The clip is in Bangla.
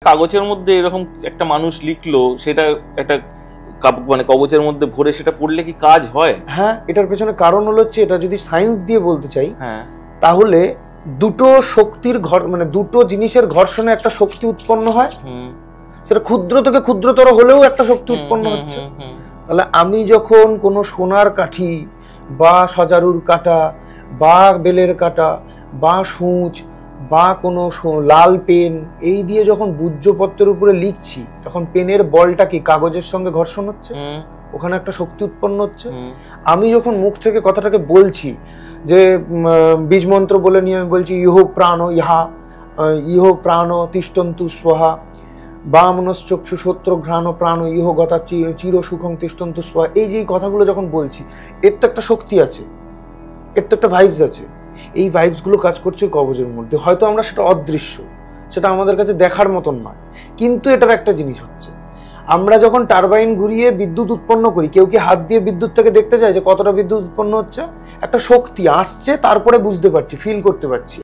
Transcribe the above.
কাগজের মধ্যে এরকম একটা মানুষ লিখলো, সেটা একটা মানে কবচের মধ্যে ভরে সেটা পড়লে কি কাজ হয়? হ্যাঁ, এটার পেছনে কারণ হলো হচ্ছে, এটা যদি সায়েন্স দিয়ে বলতে চাই, হ্যাঁ, তাহলে দুটো শক্তির মানে দুটো জিনিসের ঘর্ষণে একটা শক্তি উৎপন্ন হয়, সেটা ক্ষুদ্র থেকে ক্ষুদ্রতর হলেও একটা শক্তি উৎপন্ন হচ্ছে। তাহলে আমি যখন কোনো সোনার কাঠি বা সজারুর কাঁটা বা বেলের কাঁটা বা সূচ বা কোনো লাল পেন এই দিয়ে যখন ভূর্জপত্রের উপরে লিখছি, তখন পেনের বলটা কি কাগজের সঙ্গে ঘর্ষণ হচ্ছে, ওখানে একটা শক্তি উৎপন্ন হচ্ছে। আমি যখন মুখ থেকে কথাটাকে বলছি, যে বীজ মন্ত্র বলে নিয়ে আমি বলছি ইহ প্রাণ ইহা, ইহ প্রাণ তিষ্ঠন্তু স্বহা, বামনশ্চক্ষু সত্র ঘ্রাণ প্রাণ ইহ গতা চির সুখং তিষ্ঠন্তু স্বহা, এই যে কথাগুলো যখন বলছি, এর তো একটা শক্তি আছে, এর তো একটা ভাইবস আছে। এই ভাইবসগুলো কাজ করছে কবজের মধ্যে। হয়তো আমরা সেটা অদৃশ্য, সেটা আমাদের কাছে দেখার মতন নয়, কিন্তু এটার একটা জিনিস হচ্ছে, আমরা যখন টারবাইন ঘুরিয়ে বিদ্যুৎ উৎপন্ন করি, কেউ কি হাত দিয়ে বিদ্যুৎ থেকে দেখতে চায় যে কতটা বিদ্যুৎ উৎপন্ন হচ্ছে? একটা শক্তি আসছে, তারপরে বুঝতে পারছি, ফিল করতে পারছি।